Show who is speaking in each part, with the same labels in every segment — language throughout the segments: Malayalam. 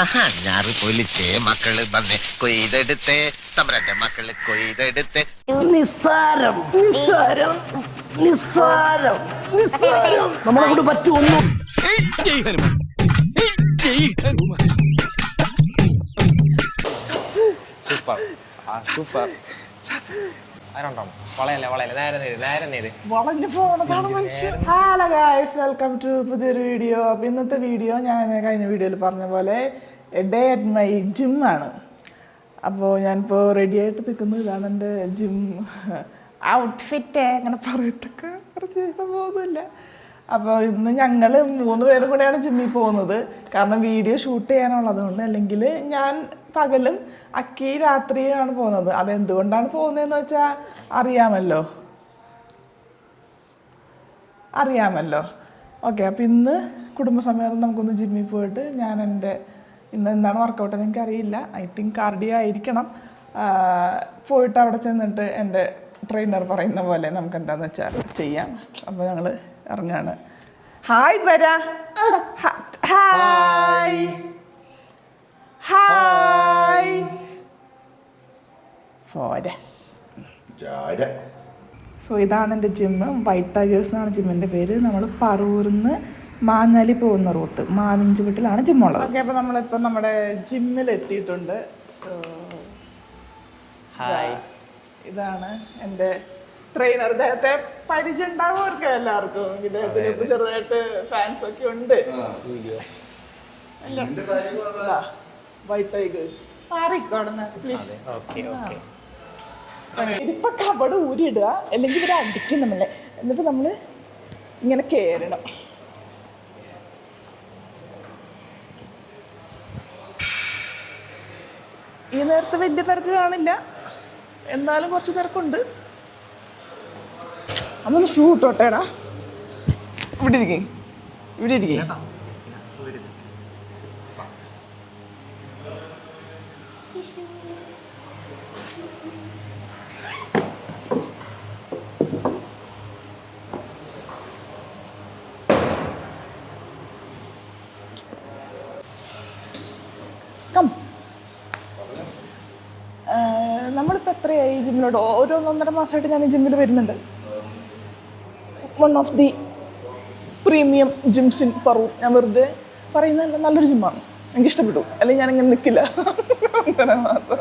Speaker 1: ഞാറ് പൊലിച്ചേ മക്കള് വന്ന് കൊയ്തെടുത്തേ തമ്പ്രാന്റെ മക്കള് കൊയ്തെടുത്തേ.
Speaker 2: നിസ്സാരം നിസ്സാരം നിസ്സാരം നിസ്സാരം നമ്മളെ കൊണ്ട് പറ്റുമൊന്നും.
Speaker 3: Super super.
Speaker 2: വളഞ്ഞു പോണതാണ് മനുഷ്യൻ. ഹലോ ഗായ്സ്, വെൽക്കം ടു പുതിയൊരു വീഡിയോ. അപ്പോൾ ഇന്നത്തെ വീഡിയോ ഞാൻ കഴിഞ്ഞ വീഡിയോയിൽ പറഞ്ഞ പോലെ ഡേ അറ്റ് മൈ ജിം ആണ്. അപ്പോൾ ഞാനിപ്പോൾ റെഡി ആയിട്ട് നിൽക്കുന്നത്. ഇതാണ് എൻ്റെ ജിം ഔട്ട്ഫിറ്റ്. അങ്ങനെ പറയത്തൊക്കെ കുറച്ച് സംഭവമൊന്നുമില്ല. അപ്പോൾ ഇന്ന് ഞങ്ങൾ 3 പേരും കൂടെയാണ് ജിമ്മിൽ പോകുന്നത്. കാരണം വീഡിയോ ഷൂട്ട് ചെയ്യാനുള്ളതുകൊണ്ട്. അല്ലെങ്കിൽ ഞാൻ പകലും അക്കി രാത്രിയാണ് പോകുന്നത്. അതെന്തുകൊണ്ടാണ് പോകുന്നതെന്ന് വെച്ചാൽ അറിയാമല്ലോ. ഓക്കെ, അപ്പോൾ ഇന്ന് കുടുംബസമേതം നമുക്കൊന്ന് ജിമ്മിൽ പോയിട്ട് ഇന്ന് എന്താണ് വർക്കൗട്ട് എന്ന് എനിക്കറിയില്ല. ഐ തിങ്ക് കാർഡിയോ ആയിരിക്കണം. പോയിട്ട് അവിടെ ചെന്നിട്ട് എൻ്റെ ട്രെയിനർ പറയുന്ന പോലെ നമുക്ക് എന്താണെന്ന് വെച്ചാൽ ചെയ്യാം. അപ്പോൾ ഞങ്ങൾ ഇറങ്ങാണ്. ഹായ് വരാ. ഹായ് ഹായ് പോരെ. സോ ഇതാണ് എൻ്റെ ജിമ്മ്. വൈറ്റ് ടൈഗേഴ്സ് എന്നാണ് ജിമ്മിൻ്റെ പേര്. നമ്മൾ പറവൂർന്ന് മാഞ്ഞാലി പോകുന്ന റൂട്ട്, മാവിഞ്ചുവീട്ടിലാണ് ജിമ്മുള്ളത്. ഓക്കെ, അപ്പോൾ നമ്മളിപ്പോൾ നമ്മുടെ ജിമ്മിൽ എത്തിയിട്ടുണ്ട്. സോ ഹായ്, ഇതാണ് എൻ്റെ ട്രെയിനർ. ഇദ്ദേഹത്തെ പരിചയം ഉണ്ടാവുമവർക്ക് എല്ലാവർക്കും. ഇദ്ദേഹത്തിന് ഇപ്പോൾ ചെറുതായിട്ട് ഫാൻസ് ഒക്കെ ഉണ്ട്. വൈറ്റ് ടൈഗേഴ്സ് മാറിക്കോടുന്ന പ്ലീസ്. ഇതിപ്പോ കബട് ഊരിയിടുക, അല്ലെങ്കിൽ ഇവരെ അടിക്കും നമ്മളെ. എന്നിട്ട് നമ്മൾ ഇങ്ങനെ കയറണം. ഈ നേരത്തെ വലിയ തിരക്ക് കാണില്ല, എന്നാലും കുറച്ച് തിരക്കുണ്ട്. അതൊന്ന് ഷൂ ഇട്ടോട്ടേടാ. ഇവിടെ ഇരിക്കും. നമ്മളിപ്പോൾ എത്രയായി ജിമ്മിലോട്ട്? 1.5 മാസമായിട്ട് ഞാൻ ഈ ജിമ്മിൽ വരുന്നുണ്ട്. One of the premium Jims in Paravur. ഞാൻ വെറുതെ പറയുന്നതല്ല, നല്ലൊരു ജിമ്മാണ്, എനിക്കിഷ്ടപ്പെട്ടു. അല്ലെങ്കിൽ ഞാനിങ്ങനെ നിൽക്കില്ല. 1.5 മാസം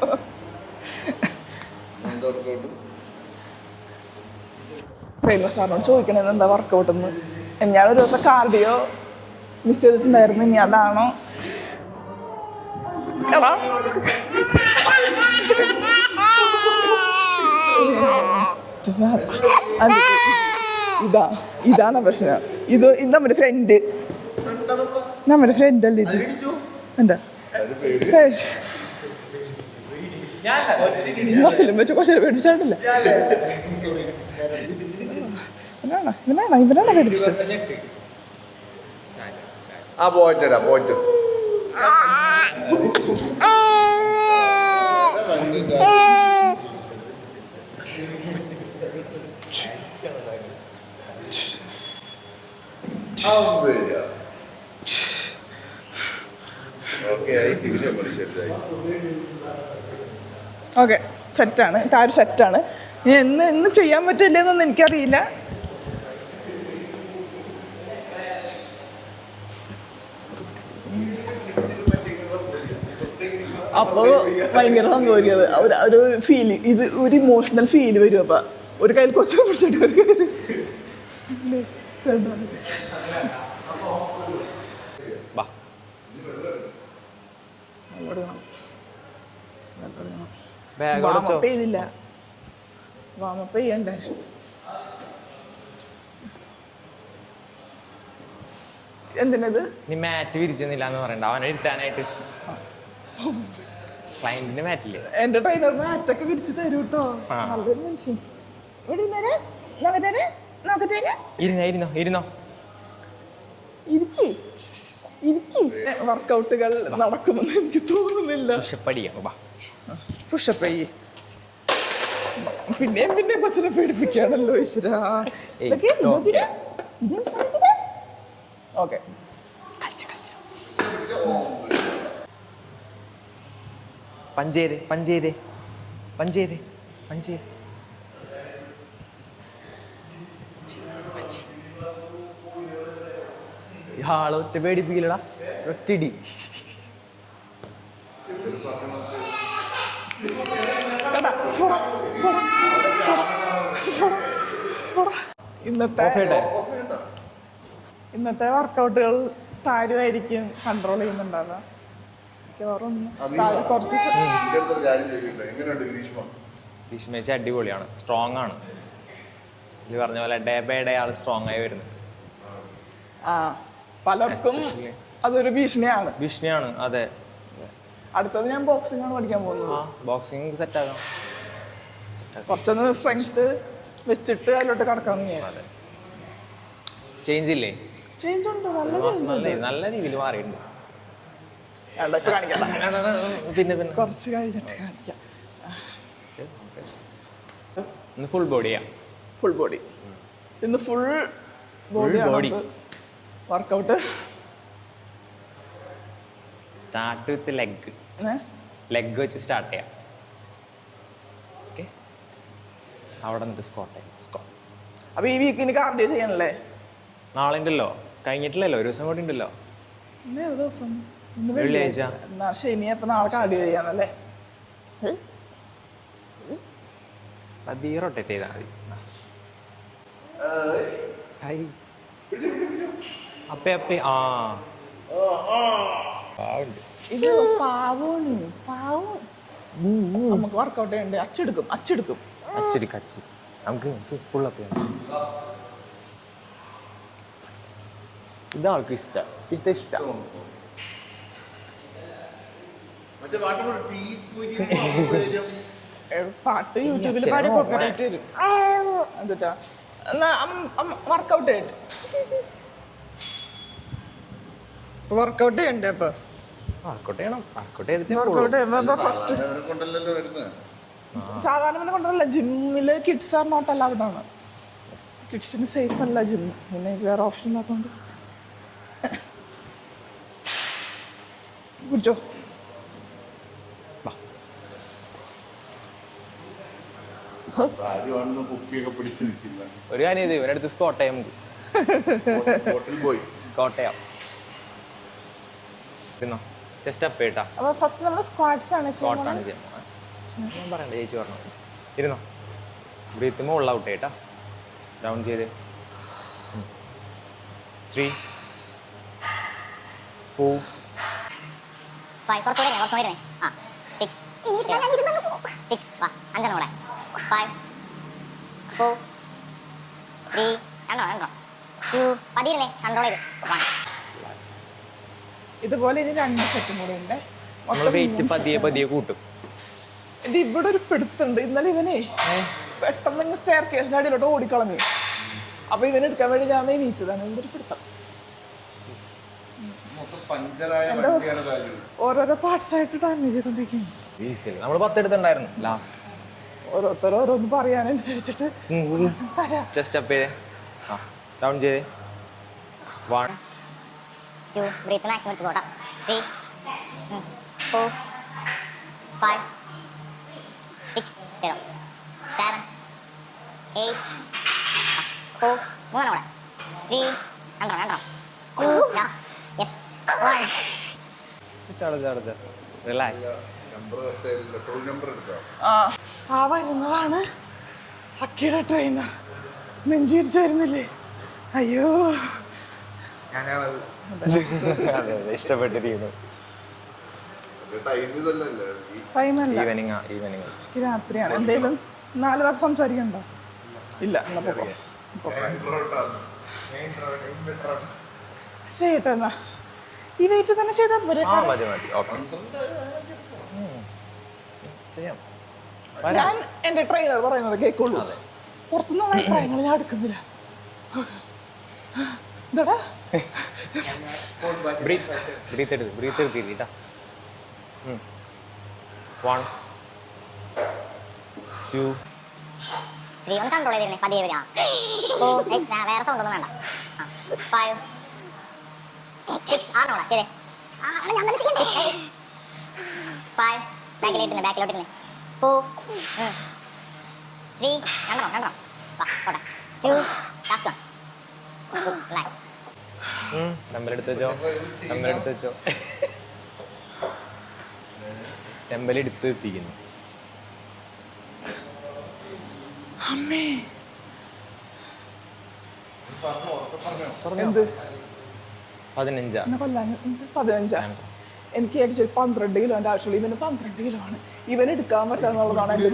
Speaker 2: ട്രെയിനർ സാറിനോട് ചോദിക്കണത് എന്താ വർക്കൗട്ടെന്ന്. ഞാനൊരു ദിവസം കാർഡിയോ മിസ് ചെയ്തിട്ടുണ്ടായിരുന്നു. ഇനി അതാണോ എടാ? ഇതാണ് പ്രശ്നം. ഇത് നമ്മുടെ ഫ്രണ്ട് അല്ലേ ഇത്? എന്താ വെച്ച് കുറച്ച് പേടിച്ചാട്ടില്ല. ഇവനാണ് പേടിപ്പിച്ചത്. ഓക്കെ, സെറ്റാണ്. താഴെ സെറ്റാണ്. ഇന്ന് ചെയ്യാൻ പറ്റില്ലെന്നൊന്നും എനിക്കറിയില്ല. അപ്പോൾ ഭയങ്കര സംഭവിക്കുന്നത് ഒരു ഫീല്, ഇത് ഒരു ഇമോഷണൽ ഫീല് വരും. അപ്പം ഒരു കയ്യിൽ കൊച്ചിനെ പിടിച്ചിട്ട് ഒരു കയ്യിൽ വാമപ്പ് ചെയ്തില്ല. വാമപ്പ് ചെയ്യണ്ടേ? എന്തിനത്?
Speaker 3: നീ മാറ്റ് വിരിച്ചെന്നില്ല എന്ന് പറയണ്ട. അവനെ ഇരുത്താനായിട്ട് ക്ലയന്റിന് മാറ്റില്ലേ?
Speaker 2: എന്റെ ട്രെയിനർ മാറ്റൊക്കെ വിരിച്ചു തരും കേട്ടോ. നല്ലൊരു മനുഷ്യൻ.
Speaker 3: ഇരുന്നോ.
Speaker 2: വർക്കൗട്ടുകൾ നടക്കുമെന്ന് എനിക്ക് തോന്നുന്നില്ല. പുഷപ്പ് ചെയ്യ്. പിന്നെ കൊച്ചിനെ പേടിപ്പിക്കുകയാണല്ലോ ഈശ്വര. ഓക്കെ,
Speaker 3: പഞ്ചേത് പഞ്ചേത് പഞ്ചേത് പഞ്ചേത് ഇയാളെ ഒറ്റ പേടിപ്പിക്കില്ലടാ ഒറ്റയിടി.
Speaker 2: ഇന്നത്തെ വർക്കൗട്ടുകൾ താരമായിരിക്കും കൺട്രോൾ ചെയ്യുന്നുണ്ടാവുക. കുറച്ച്
Speaker 3: ഭീഷ്മേച്ചി അടിപൊളിയാണ്, സ്ട്രോങ് ആണ്. ഇത് പറഞ്ഞ പോലെ ഡേ ബൈ ഡേ ആള് സ്ട്രോങ് ആയി വരുന്നു.
Speaker 2: പലർക്കും അതൊരു ഭീഷണിയാണ്.
Speaker 3: ഭീഷണിയാണ്, അതെ.
Speaker 2: അടുത്തത് ഞാൻ ബോക്സിംഗ് ആണ് പഠിക്കാൻ പോകുന്നത്.
Speaker 3: ബോക്സിംഗ് സെറ്റ് ആകാം,
Speaker 2: കുറച്ചൊന്ന് സ്ട്രെങ്ത് വെച്ചിട്ട് അതിലോട്ട് കടക്കാമെന്ന് വിചാരിച്ചു.
Speaker 3: ചേഞ്ച് ഇല്ലേ?
Speaker 2: ചേഞ്ച് ഉണ്ട്,
Speaker 3: നല്ല രീതിയിൽ മാറിയിട്ടുണ്ട്.
Speaker 2: പിന്നെ പിന്നെ കുറച്ച് കഴിഞ്ഞിട്ട് കാണിക്കാം.
Speaker 3: ഫുൾ ബോഡിയാ,
Speaker 2: ഫുൾ ബോഡി. ഇന്ന് full body workout.
Speaker 3: Start with leg. Leg വെച്ച് സ്റ്റാർട്ട് ചെയ്യാം. ഓക്കെ, അവിടെ നിന്നിട്ട് സ്കോട്ട്.
Speaker 2: അപ്പൊ ഈ വീക്കിന് കാർഡിയോ ചെയ്യാനല്ലേ?
Speaker 3: നാളെ ഉണ്ടല്ലോ, കഴിഞ്ഞിട്ടില്ലല്ലോ, ഒരു ദിവസം കൂടി ഉണ്ടല്ലോ.
Speaker 2: ദിവസം
Speaker 3: വെള്ളിയാഴ്ച.
Speaker 2: എന്നാ ശനി, അപ്പൊ നാളെ കാർഡിയോ ചെയ്യാനല്ലേ?
Speaker 3: പതിയെ റൊട്ടേറ്റ് ചെയ്താൽ മതി. ഹായ് അപ്പേ അപ്പേ. ആ
Speaker 2: ഇത് പാവോണ്, പാവം. നമുക്ക് വർക്കൗട്ട് ചെയ്യണ്ടേ? അച്ചെടുക്കും
Speaker 3: നമുക്ക് ഫുള്ളപ്പ് ചെയ്യാം. ഇതാൾക്ക് ഇഷ്ടം.
Speaker 2: പാട്ട് യൂട്യൂബിൽ പാടി കോപ്പറേറ്റ് വരും. എന്നിട്ടാ വർക്കൗട്ട് ചെയ്യട്ടെ, വർക്കൗട്ട് ചെയ്യണ്ടേ? അപ്പൊ ഫസ്റ്റ് സാധാരണ കൊണ്ടല്ല, ജിമ്മില് കിഡ്സ് ആർ നോട്ട് അലൗഡ് ആണ്. കിഡ്സിന് സേഫ് അല്ല ജിം. പിന്നെ വേറെ ഓപ്ഷൻ ഇല്ലാത്തതുകൊണ്ട് കുടിച്ചോ.
Speaker 3: ഒരു കാര്യം ചെയ്ത് ഇവരടുത്ത് സ്കോട്ട് ചെയ്യാം, സ്കോട്ട് ചെയ്യാം. ചെസ്റ്റ് അപ്പ് ചെയ്യട്ടാ.
Speaker 2: അപ്പോൾ ഫസ്റ്റ് നമ്മൾ സ്ക്വാട്സ് ആണ്
Speaker 3: സ്ക്വാട്ടാണ് ചെയ്യാൻ ഞാൻ പറയണ്ട, ചേച്ചി പറഞ്ഞു. ഇരുന്നോ, ബ്രീത്ത് മുകളിൽ ഔട്ട് ചെയ്യട്ടാ. ഡൗൺ ചെയ്ത് 3 4
Speaker 4: 5 കുറച്ചുകൂടെ 6 6 അഞ്ചെണ്ണം കൂടെ 5 4 3 രണ്ടോ 2 പതിയിരുന്നേ കൺട്രോൾ ചെയ്ത് 1.
Speaker 2: ഇതുപോലെ ഇനി 2 സെറ്റും കൂടെ ഉണ്ട്.
Speaker 3: നമ്മൾ വെയിറ്റ് പതിയെ കൂട്ടും.
Speaker 2: ഇത് ഇവിടെ ഒരു പിടുത്തുണ്ട്. ഇന്നലെ ഇവനെ പെട്ടെന്ന് സ്റ്റെയർ കേസിന്റെ അടിയിലോട്ട് ഓടിക്കളഞ്ഞു. അപ്പൊ ഇവനെടുക്കാൻ വേണ്ടി ഞാൻ നീച്ചതാണ്. എന്തൊരു പിടുത്തം. ഓരോരോ പാർട്സ് ആയിട്ട് ഡാമേജ് ചെയ്തോണ്ടിരിക്കുന്നു.
Speaker 3: നമ്മൾ 10 എടുത്തിട്ടുണ്ടായിരുന്നു ലാസ്റ്റ്.
Speaker 2: ഓരോരുത്തർ ഓരോന്ന് പറയാനനുസരിച്ചിട്ട്
Speaker 3: ചെസ്റ്റ് അപ്പ് ചെയ്തേ, ഡൗൺ ചെയ്തേ. 1
Speaker 4: 2 ബ്രീത്ത് മാക്സിമം എടുത്ത് പോട്ടാ. 3 4 5 6 0 7 8 4 മൂന്നെണ്ണം കൂടെ 3 രണ്ടോ 2 യെസ് 1.
Speaker 3: റിലാക്സ്.
Speaker 2: ആ വരുന്നതാണ് അക്കിയുടെ ട്രെയിനർ. നെഞ്ചിരിച്ചു വരുന്നില്ലേ? അയ്യോ,
Speaker 3: ഇഷ്ടപ്പെട്ടിരിക്കുന്നു.
Speaker 2: ടൈമല്ല,
Speaker 3: ഈവനിങ്
Speaker 2: രാത്രിയാണ്. എന്തേലും 4 വാക്ക് സംസാരിക്കണ്ടോ? ഇല്ല, ശരിട്ടോ. എന്നാ ഈ വെയിറ്റ് തന്നെ ചെയ്താൽ പോരെ? ഞാൻ എന്റെ ട്രെയിനർ പറയുന്നത് കേൾക്കുള്ളൂ. പുറത്തുനിന്നുള്ള അഭിപ്രായങ്ങൾ ഞാൻ എടുക്കുന്നില്ല. എന്താടാ
Speaker 3: ബ്രീത്ത് എടുത്തിട്ടാ. 1 2
Speaker 4: 3 ഒന്ന് കൺട്രോൾ ചെയ്തിരുന്നേ പതിയെ വരാം. 4 വേറെ സൗണ്ട് ഒന്നും വേണ്ട. 5 6 ആണോ ശരി 5 ബാക്കിൽ ബാക്കിലോട്ടിരുന്നേ 4 3 രണ്ടെണ്ണം വാ പോട്ടെ 2 ലാസ്റ്റ് വൺ റിലാക്സ്
Speaker 3: ടെമ്പലെടുത്ത് വെച്ചോ ടെമ്പലെടുത്ത് എത്തിക്കുന്നു.
Speaker 2: അമ്മേ
Speaker 3: പറഞ്ഞോ.
Speaker 2: എന്ത്
Speaker 3: 15
Speaker 2: എന്നെ കൊല്ലാൻ 15. എനിക്ക് ആക്ച്വലി 12 കിലോന്റെ ആവശ്യമുള്ളൂ. ഇവന് 12 കിലോ ആണ്. ഇവൻ എടുക്കാൻ പറ്റാന്നുള്ളതാണ് എൻ്റെ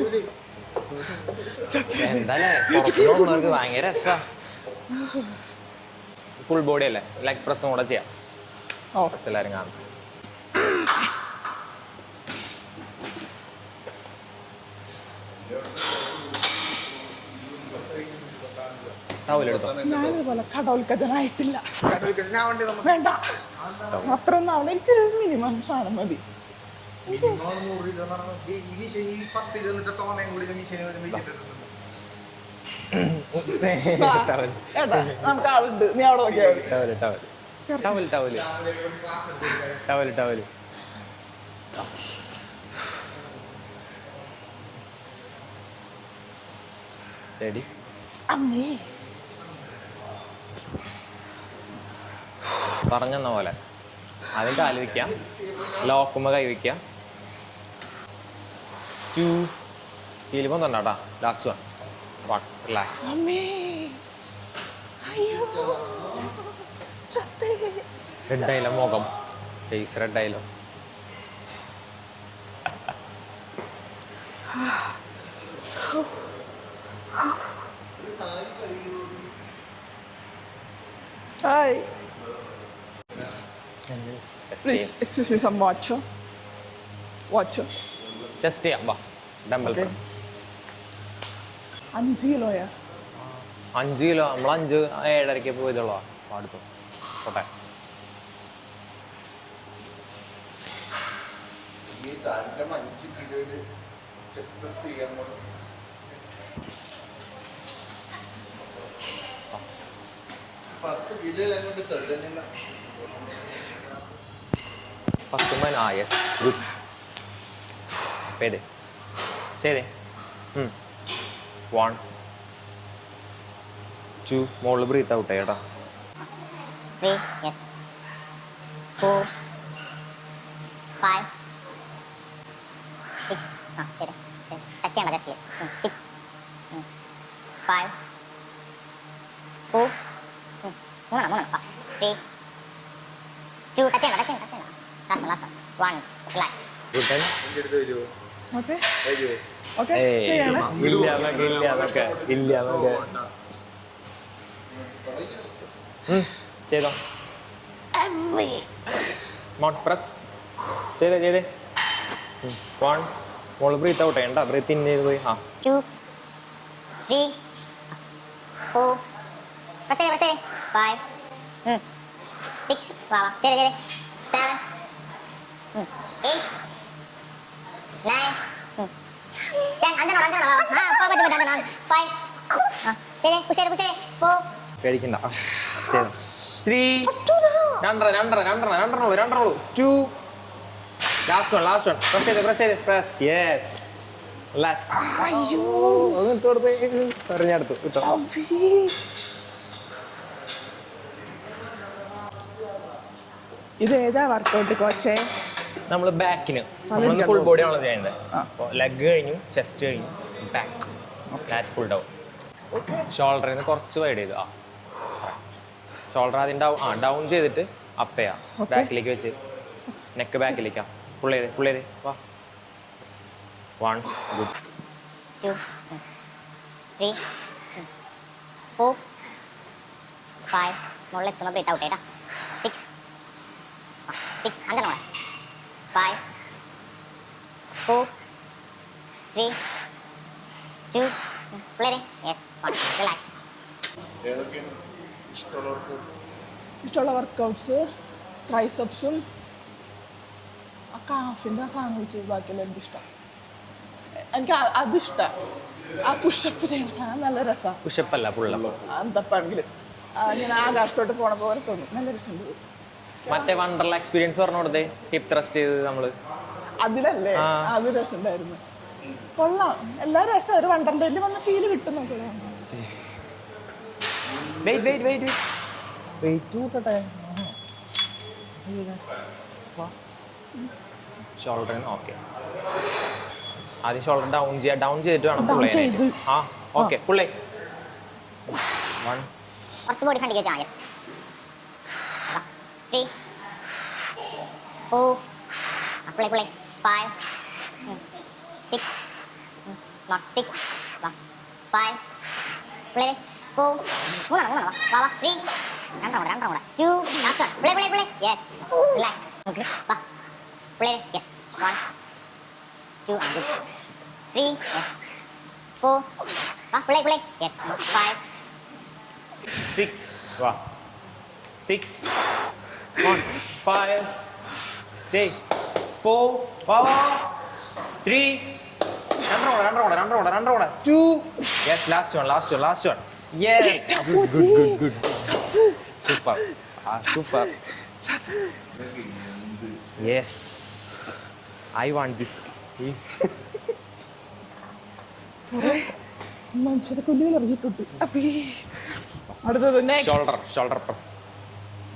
Speaker 3: എന്തായാലും പുറത്ത് നോക്കുന്നവർക്ക് ഭയങ്കര രസാ. ഫുൾ ബോഡി അല്ലേ, ലെഗ് പ്രസ്സും കൂടെ ചെയ്യാം. എല്ലാവരും കാണും. ടവലെടുത്തോ.
Speaker 2: ഞാനിതുപോലെ കടവൽക്കജനായിട്ടില്ല. വേണ്ട, അത്രയൊന്നും ആവണം. എനിക്കൊരു മിനിമം സാധനം മതി. ഏട്ടാ നമുക്ക് ആളുണ്ട്, നീ അവിടെ നോക്കിയാൽ മതി.
Speaker 3: ടവല് ചെടി
Speaker 2: അമ്മേ
Speaker 3: പറഞ്ഞെന്ന പോലെ അതിൽ കാല് വയ്ക്കാം, ലോക്കുമ്പോ കൈ വയ്ക്കാം. 2 ഹീല് പോണ്ടാ. Last one relax.
Speaker 2: അമ്മേ അയ്യോ ചത്തേ.
Speaker 3: റെഡ് ആയില്ല മുഖം, ഫേസ് റെഡ് ആയില്ലോ.
Speaker 2: ഹായ് പ്ലീസ് എക്സ്ക്യൂസ് മീ സം വാച്ചർ
Speaker 3: ചെസ്റ്റ് ചെയ്യാം. വാ ഡംബൽ പ്രസ്.
Speaker 2: 5 കിലോയാ?
Speaker 3: 5 കിലോ നമ്മൾ 5-7.5 പോയതുള്ളൂ. അടുത്തു പോട്ടെ. Yes good. ചെയ്തേ 1 2 മോള് ബ്രീത്ത് ഔട്ട് കേട്ടോ.
Speaker 4: 3 yes 4 5 6 ശരി ടച്ച് ചെയ്യണ്ട ജസ്റ്റ് 6 5 4 മൂന്നെണ്ണം 3 2 ടച്ച് ചെയ്യണ്ട last one relax.
Speaker 3: Good time.
Speaker 2: Okay okay ചെയ്യണം.
Speaker 3: ഇല്ല ചെയ്തോ. മൗണ്ട് പ്രസ് ചെയ്തേ 1 മോള് ബ്രീത്ത് ഔട്ട് ചെയ്യണ്ട, ബ്രീത്ത് ഇൻ ചെയ്ത് പോയി.
Speaker 4: 2 3 4 പ്രസ് 5 6 വാ ചെയ്തേ 7 8 9 10 അഞ്ചെണ്ണം വാ ഇപ്പോൾ പറ്റും 5 ശരി പുഷ് 4
Speaker 3: പേടിക്കണ്ട. ചെയ്തോ 3 രണ്ടെണ്ണുള്ളൂ 2 last one press yes relax. പറഞ്ഞെടുത്തു കിട്ടോ.
Speaker 2: ഇത് ഏതാ വർക്കൗട്ട് കോച്ചേ?
Speaker 3: നമ്മൾ ബാക്കിന് ഫുൾ ബോഡിയാണല്ലോ ചെയ്യുന്നത്. അപ്പോൾ ലെഗ് കഴിഞ്ഞു, ചെസ്റ്റ് കഴിഞ്ഞു, ബാക്ക് ലാറ്റ് ഫുൾ ഡൗൺ. ഷോൾഡറിൽ നിന്ന് കുറച്ച് വൈഡ് ചെയ്തു. ഷോൾഡർ ആദ്യം ഡൗൺ ചെയ്തിട്ട് അപ്പ് ചെയ്യാം. ബാക്കിലേക്ക് വെച്ച് നെക്ക് ബാക്കിലേക്കാ. പുൾ ചെയ്ത് വാ. 1 ഗുഡ്
Speaker 4: 2 3 4 5 മുകളിൽ എത്തുമ്പോൾ ബ്രീത്ത് ഔട്ട് ചെയ്യട്ടാ 6 അഞ്ചെണ്ണം 5 4 3 2 പിള്ളേരെ യെസ് 1 റിലാക്സ്.
Speaker 2: ഇഷ്ടമുള്ള വർക്കൗട്ട്സ് ട്രൈസെപ്സും കാഫിൻ്റെ സാധനം വെച്ച് ബാക്കിയുള്ള എനിക്കിഷ്ടം. എനിക്ക് അതിഷ്ടം. ആ പുഷപ്പ് ചെയ്യുന്ന സാധനം നല്ല രസമാണ്.
Speaker 3: പുഷപ്പല്ല പുള്ളപ്പ്.
Speaker 2: എന്തപ്പാണെങ്കിലും ഞാൻ ആകാശത്തോട്ട് പോണ പോലെ തോന്നും. നല്ല രസമുണ്ട്.
Speaker 3: മറ്റേ വണ്ടർല എക്സ്പീരിയൻസ് പറഞ്ഞു കൊടുത്തേ. ഹിപ്പ് ത്രസ്റ്റ് ചെയ്ത് നമ്മൾ
Speaker 2: അതിലല്ലേ അത് രസമുണ്ടായിരുന്നു. കൊള്ളാം, എല്ലാ രസം ഒരു വണ്ടർലൻഡിൽ വന്ന ഫീല് കിട്ടും നമുക്ക്.
Speaker 3: Shoulder okay. ആദ്യം ഷോൾഡർ ഡൗൺ ചെയ്തിട്ട് വേണം പുള്ളേ. ആ ഓക്കെ പുള്ളേ.
Speaker 4: കുറച്ച് ബോഡി ഫ്രണ്ടിലേക്ക് വെച്ചാൽ യെസ്. 3 4 പുള്ളേ 5 6 not 6 5 പുള്ളേ 4 മൂന്നാണ് വാ 3 രണ്ടെണ്ണം കൂടെ 2 ലാസ്റ്റ് വൺ പുള്ളേ യെസ് റിലാക്സ് വാ പുള്ളേ യെസ് 1 2 and good 3 yes 4 വാ പുള്ളേ യെസ് 5
Speaker 3: 6 വാ 6 1 5 6 4 വാ 3 രണ്ടെണ്ണം കൂടെ 2 yes last one yes good super yes I want this
Speaker 2: മനുഷ്യരെ കൊല്ലുകൾ ഇറങ്ങിയിട്ടുണ്ട്. അടുത്തത്
Speaker 3: ഷോൾഡർ പ്രസ്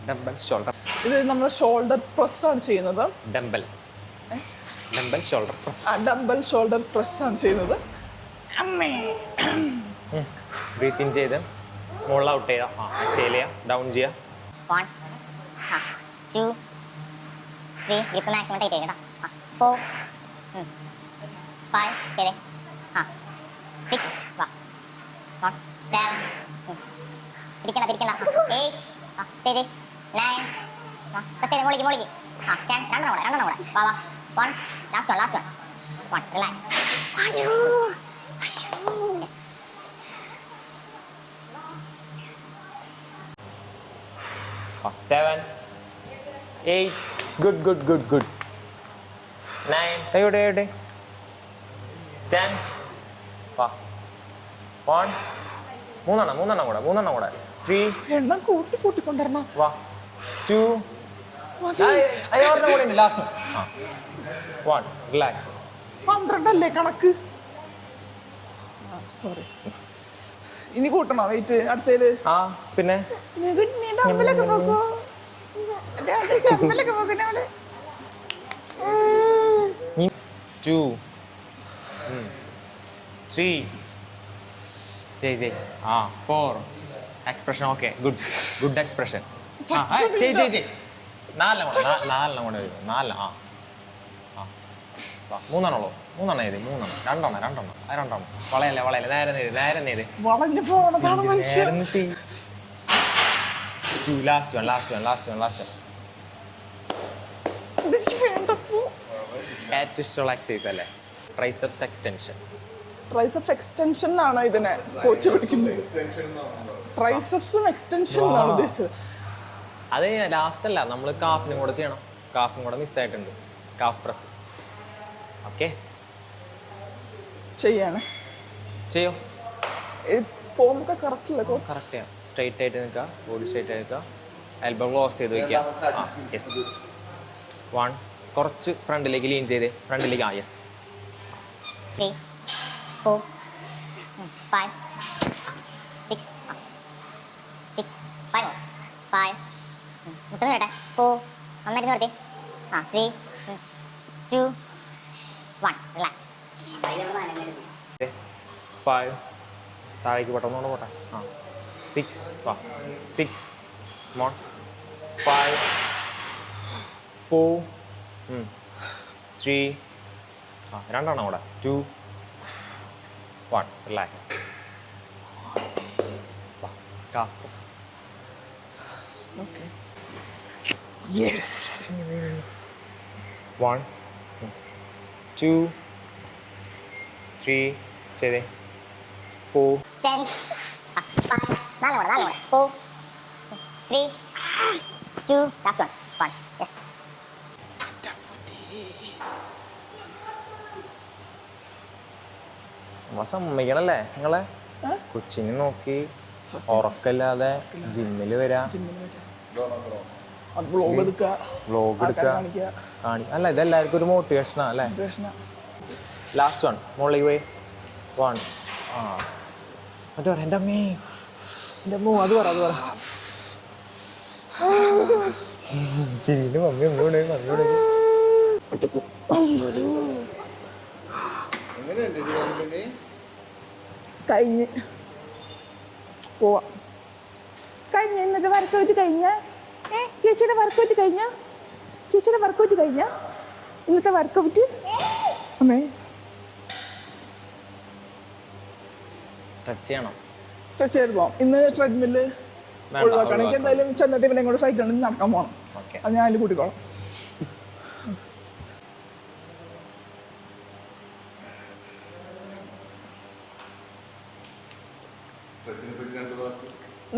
Speaker 3: ഡംബൽ ഷോൾഡർ.
Speaker 2: ഇത് നമ്മൾ ഷോൾഡർ പ്രസ് ആണ് ചെയ്യുന്നത്.
Speaker 3: Dumbbell shoulder press.
Speaker 2: Dumbbell shoulder press ആണ് ചെയ്യുന്നത്. അമ്മേ
Speaker 3: ബ്രീത്ത് ഇൻ ചെയ്ത് മുകളിൽ ഔട്ട് ചെയ്യാം. എക്സേൽ ചെയ്യാം, ഡൗൺ ചെയ്യാം.
Speaker 4: 1 2 3 ഗ്രിപ്പ് മാക്സിമം ടൈറ്റ് ചെയ്യണം. 4 5 ചെയ്തേ 6 വാ 1 7 തിരിക്കണ്ട 8 ചെയ്തേ 9 പ്രസ് ചെയ്ത് മോളിക്ക് 10 രണ്ടെണ്ണം കൂടെ വാ 1 last one relax.
Speaker 3: Yes. 7 8 good 9 കൈയോടെ 10 വാ 1 മൂന്നെണ്ണം കൂടെ 3
Speaker 2: എണ്ണം കൂട്ടിക്കൊണ്ടിരണം.
Speaker 3: വാ 2 കൂടെ ലാസ്റ്റ് 1 റിലാക്സ്.
Speaker 2: 12 അല്ലേ കണക്ക്? സോറി, ഇനി കൂട്ടണോ വെയിറ്റ് അടുത്തേല്?
Speaker 3: പിന്നെ
Speaker 2: 2
Speaker 3: 3 ചെയ് 4 എക്സ്പ്രഷൻ ഓക്കെ ഗുഡ് എക്സ്പ്രഷൻ. ചെയ് 4 കൂടെ 4 മൂന്നെണ്ണം ചെയ്ത് 3 രണ്ടെണ്ണം വളയല്ലേ നേരെ നേര്
Speaker 2: വളഞ്ഞു പോണതാണ് മനുഷ്യൻ.
Speaker 3: ലാസ്റ്റ് വൺ ഏറ്റവും ഇഷ്ടമുള്ള എക്സസൈസ് അല്ലേ ട്രൈസെപ്സ് എക്സ്റ്റൻഷൻ.
Speaker 2: ട്രൈസെപ്സ് എക്സ്റ്റൻഷൻ എന്നാണ് ഇതിനെ കോച്ച് പഠിക്കുന്നത്. ട്രൈസെപ്സും എക്സ്റ്റൻഷൻ എന്നാണ് ഉദ്ദേശിച്ചത്.
Speaker 3: അത് ലാസ്റ്റ് അല്ല, നമ്മൾ കാഫിനും കൂടെ ചെയ്യണം. കാഫും കൂടെ മിസ്സായിട്ടുണ്ട്. കാഫ് പ്രസ് ഓക്കെ
Speaker 2: ചെയ്യാണ്.
Speaker 3: ചെയ്യോ
Speaker 2: ഫോമൊക്കെ കറക്റ്റ് അല്ലേ കോച്ച്?
Speaker 3: കറക്റ്റ് ചെയ്യാം. സ്ട്രൈറ്റ് ആയിട്ട് നിൽക്കുക, ബോഡി സ്ട്രൈറ്റ് ആയിട്ട് നിൽക്കുക, എൽബോ ക്ലോസ് ചെയ്ത് വയ്ക്കുക. യെസ് 1 കുറച്ച് ഫ്രണ്ടിലേക്ക് ലീൻ ചെയ്ത് ഫ്രണ്ടിലേക്ക്. യെസ്
Speaker 4: 3 4 5 6 5 മുട്ടുന്ന കേട്ടെ 4 നന്നായിട്ട് നിർത്തി 3 2 1 റിലാക്സ്.
Speaker 3: 5 താഴേക്ക് പെട്ടെന്ന് പോട്ടെ. 6 വാ 6 1 5 4 3 രണ്ടെണ്ണം കൂടെ 2 1 relax. Calf press.
Speaker 2: Okay yes
Speaker 3: 1 2 3 ചെയ്തേ 4
Speaker 4: 10 5 4 4 3 2 last one 1 yes.
Speaker 3: സമ്മതിക്കണല്ലേ നിങ്ങളെ കൊച്ചിനെ നോക്കി ഉറക്കല്ലാതെ ജിമ്മിൽ വരാ.
Speaker 2: വ്ളോഗ് എടുക്കുക,
Speaker 3: വ്ളോഗ് എടുക്കുക,
Speaker 2: കാണിക്കുക.
Speaker 3: അല്ല ഇതെല്ലാവർക്കും ഒരു മോട്ടിവേഷനാ അല്ലേ? ലാസ്റ്റ് വൺ മുകളിൽ പോയി 1 ആ മറ്റേ പറ എൻ്റെ അമ്മേ എൻ്റെ അമ്മ അത് പറ ചിരിന് മമ്മി ഒന്നുകൂടെ മമ്മിയോടെ
Speaker 2: കഴിഞ്ഞ് പോവാം. കഴിഞ്ഞ ഇന്നത്തെ വർക്കൗട്ട് കഴിഞ്ഞ ചേച്ചിയുടെ വർക്കൗട്ട് കഴിഞ്ഞ ഇന്നത്തെ വർക്കൗട്ട് അമ്മേ
Speaker 3: സ്ട്രെച്ച് ചെയ്യണം.
Speaker 2: സ്ട്രെച്ച് ചെയ്ത് പോവാം. ഇന്ന് ട്രെഡ്മില്ല് ഒഴിവാക്കണമെങ്കിൽ എന്തായാലും ചെന്നിട്ട് പിന്നെ കൂടെ സൈക്കിളിൽ നടക്കാൻ പോകണം. അത് ഞാൻ അതിൽ കൂട്ടിക്കോളാം.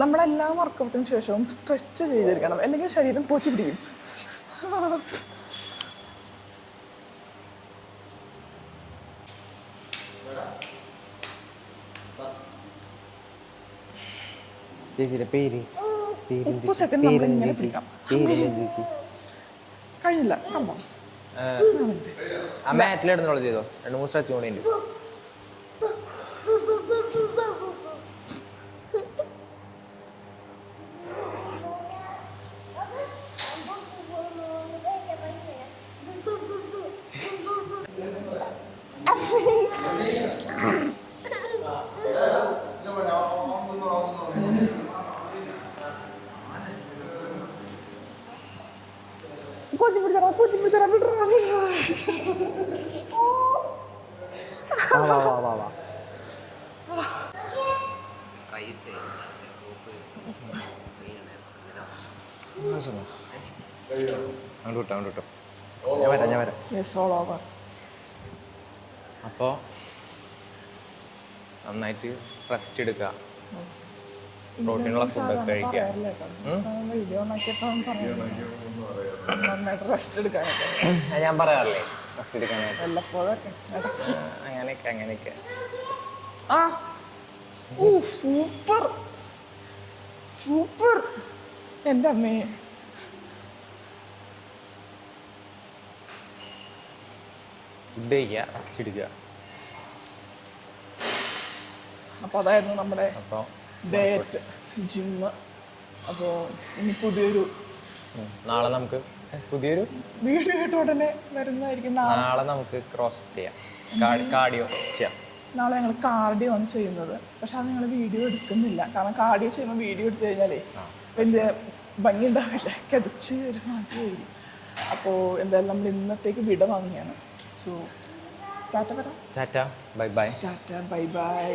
Speaker 2: നമ്മളെല്ലാ വർക്കൗട്ടിന് ശേഷവും സ്ട്രെച്ച് ചെയ്തിരിക്കണം, അല്ലെങ്കിൽ ശരീരം പോച്ചു പിടിക്കും.
Speaker 3: ചേച്ചിയുടെ പേര്
Speaker 2: 30 സെക്കൻഡ് നമ്മൾ ഇങ്ങനെ പിടിക്കാം. കഴിഞ്ഞില്ല, കമ്പോ
Speaker 3: ആ മാറ്റിലിടുന്നോളൂ ചെയ്തോ. 2-3 സ്ട്രെച്ച് കൂടെ ഉണ്ട്. ഞാൻ വരാം. അപ്പോൾ നന്നായിട്ട് റെസ്റ്റ് എടുക്കുക, പ്രോട്ടീനുള്ള ഫുഡൊക്കെ കഴിക്കുക. ഞാൻ പറയാറില്ലേ റെസ്റ്റ് എടുക്കാനായിട്ട് അങ്ങനെയൊക്കെ.
Speaker 2: ആ സൂപ്പർ സൂപ്പർ എൻ്റെ അമ്മേ.
Speaker 3: ഫുഡ് കഴിക്കുക, റെസ്റ്റ് എടുക്കുക.
Speaker 2: അപ്പോൾ അതായിരുന്നു നമ്മുടെ ഡയറ്റ്, ജിമ്മ്. അപ്പോൾ ഇനി പുതിയൊരു
Speaker 3: നാളെ നമുക്ക് പുതിയൊരു
Speaker 2: വീഡിയോ ആയിട്ട് ഉടനെ വരുന്നതായിരിക്കും.
Speaker 3: നാളെ നമുക്ക് ക്രോസ് ചെയ്യാം, കാർഡിയോ ചെയ്യാം.
Speaker 2: നാളെ ഞങ്ങൾ കാർഡിയോ ആണ് ചെയ്യുന്നത്. പക്ഷെ അത് ഞങ്ങൾ വീഡിയോ എടുക്കുന്നില്ല, കാരണം കാർഡിയോ ചെയ്യുമ്പോൾ വീഡിയോ എടുത്തു കഴിഞ്ഞാലേ വലിയ ഭംഗി ഉണ്ടാവില്ല, കിതച്ച് ഒരു മാതിരിയായിരിക്കും. അപ്പോൾ എന്തായാലും നമ്മൾ ഇന്നത്തേക്ക് വിട വാങ്ങിയാണ്. സോ ടാറ്റ പറ.
Speaker 3: Tata bye bye.
Speaker 2: Tata bye bye.